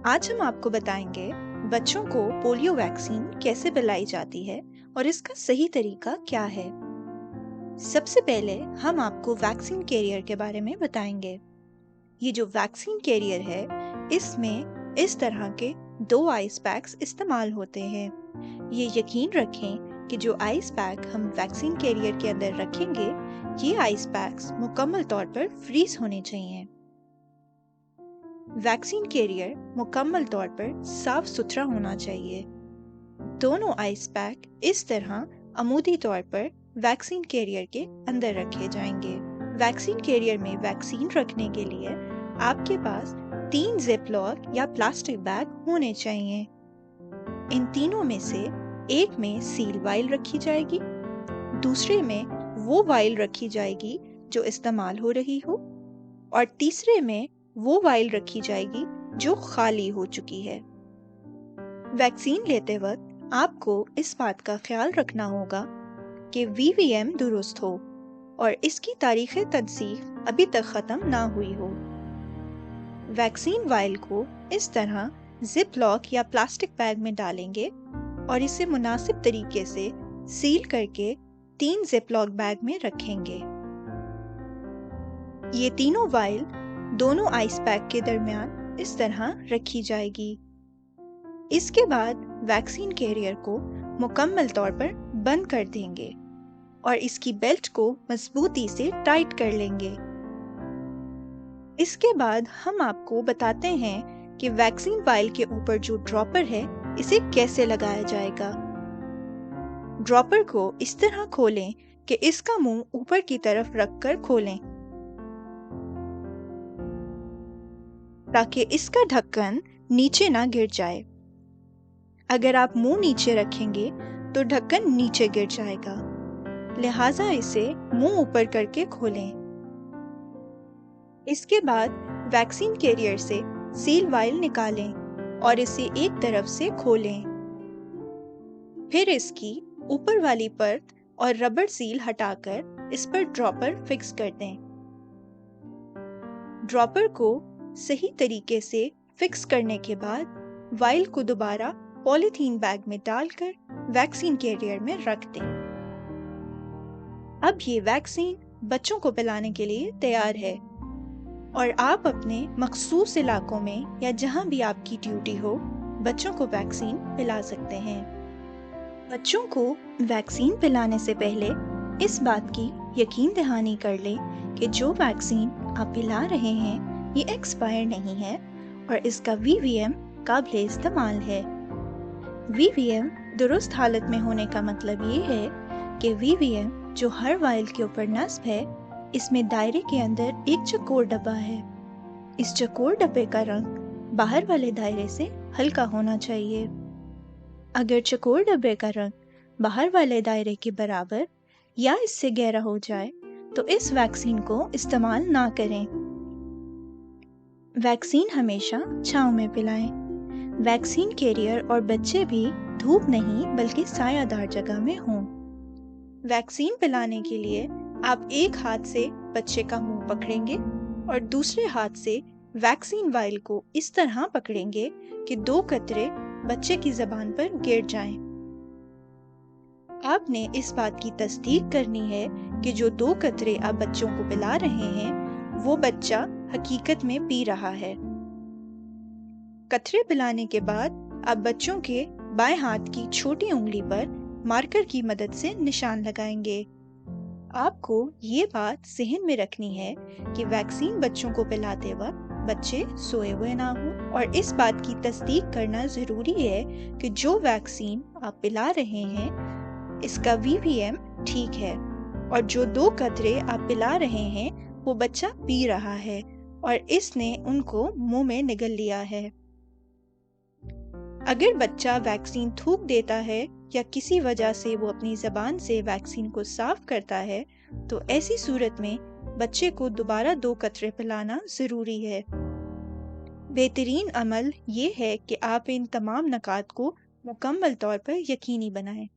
आज हम आपको बताएंगे बच्चों को पोलियो वैक्सीन कैसे पिलाई जाती है और इसका सही तरीका क्या है। सबसे पहले हम आपको वैक्सीन कैरियर के बारे में बताएंगे। ये जो वैक्सीन कैरियर है, इसमें इस तरह के 2 आइस पैक्स इस्तेमाल होते हैं। ये यकीन रखें कि जो आइस पैक हम वैक्सीन कैरियर के अंदर रखेंगे, ये आइस पैक्स मुकम्मल तौर पर फ्रीज होने चाहिए। वैक्सीन कैरियर मुकम्मल तौर पर साफ सुथरा होना चाहिए। दोनों आइस पैक इस तरह अमूदी तौर पर वैक्सीन कैरियर के अंदर रखे जाएंगे। वैक्सीन कैरियर में वैक्सीन रखने के लिए आपके पास 3 जिप-लॉक या प्लास्टिक बैग होने चाहिए। इन तीनों में से एक में सील वाइल रखी जाएगी, दूसरे में वो वाइल रखी जाएगी जो इस्तेमाल हो रही हो, और तीसरे में वो वाइल रखी जाएगी जो खाली हो चुकी है। वैक्सीन लेते वक्त आपको इस बात का ख्याल रखना होगा कि वीवीएम दुरुस्त हो और इसकी तारीख तनसीख अभी तक ख़त्म ना हुई हो। वैक्सीन वाइल को इस तरह जिप लॉक या प्लास्टिक बैग में डालेंगे और इसे मुनासिब तरीके से सील करके 3 जिप लॉक बैग में रखेंगे। ये तीनों वाइल दोनों आइस पैक के दरमियान इस तरह रखी जाएगी। इसके बाद वैक्सीन कैरियर को मुकम्मल तौर पर बंद कर देंगे और इसकी बेल्ट को मजबूती से टाइट कर लेंगे। इसके बाद हम आपको बताते हैं कि वैक्सीन वाइल के ऊपर जो ड्रॉपर है, इसे कैसे लगाया जाएगा। ड्रॉपर को इस तरह खोलें कि इसका मुंह ऊपर की तरफ रखकर खोलें ताकि इसका ढक्कन नीचे ना गिर जाए। अगर आप मुंह नीचे रखेंगे तो ढक्कन नीचे गिर जाएगा, लिहाजा इसे मुंह ऊपर करके खोलें। इसके बाद वैक्सीन कैरियर से सील वाइल निकालें और इसे एक तरफ से खोलें। फिर इसकी ऊपर वाली परत और रबर सील हटाकर इस पर ड्रॉपर फिक्स कर दें। ड्रॉपर को सही तरीके से फिक्स करने के बाद वाइल को दोबारा पॉलीथीन बैग में डालकर वैक्सीन कैरियर में रख दें। अब ये वैक्सीन बच्चों को पिलाने के लिए तैयार है और आप अपने मखसूस इलाकों में या जहां भी आपकी ड्यूटी हो, बच्चों को वैक्सीन पिला सकते हैं। बच्चों को वैक्सीन पिलाने से पहले इस बात की यकीन दहानी कर लें कि जो वैक्सीन आप पिला रहे हैं ये एक्सपायर नहीं है और इसका वीवीएम काबिल इस्तेमाल है। वीवीएम दुरुस्त हालत में होने का मतलब ये है कि वीवीएम जो हर वाइल के ऊपर नस्ब है, इसमें दायरे के अंदर एक चौकोर डब्बा है। इस चौकोर डब्बे का रंग बाहर वाले दायरे से हल्का होना चाहिए। अगर चौकोर डब्बे का रंग बाहर वाले दायरे के बराबर या इससे गहरा हो जाए तो इस वैक्सीन को इस्तेमाल ना करें। वैक्सीन हमेशा छांव में पिलाएं। वैक्सीन कैरियर और बच्चे भी धूप नहीं बल्कि सायादार जगह में हों। वैक्सीन पिलाने के लिए आप एक हाथ से बच्चे का मुंह पकड़ेंगे और दूसरे हाथ से वैक्सीन वाइल को इस तरह पकड़ेंगे कि 2 कतरे बच्चे की ज़बान पर गिर जाएं। आपने इस बात की तस्दीक करनी है कि जो 2 कतरे आप बच्चों को पिला रहे हैं, वो बच्चा हकीकत में पी रहा है। कतरे पिलाने के बाद आप बच्चों के बाएं हाथ की छोटी उंगली पर मार्कर की मदद से निशान लगाएंगे। आपको ये बात ज़हन में रखनी है कि वैक्सीन बच्चों को पिलाते वक्त बच्चे सोए हुए ना हों और इस बात की तस्दीक करना ज़रूरी है कि जो वैक्सीन आप पिला रहे हैं, इसका वीवीएम ठीक है और जो 2 कतरे आप पिला रहे हैं वो बच्चा पी रहा है और इसने उनको मुंह में निगल लिया है। अगर बच्चा वैक्सीन थूक देता है या किसी वजह से वो अपनी ज़बान से वैक्सीन को साफ करता है, तो ऐसी सूरत में बच्चे को दोबारा 2 कतरे पिलाना ज़रूरी है। बेहतरीन अमल ये है कि आप इन तमाम नकात को मुकम्मल तौर पर यकीनी बनाएं।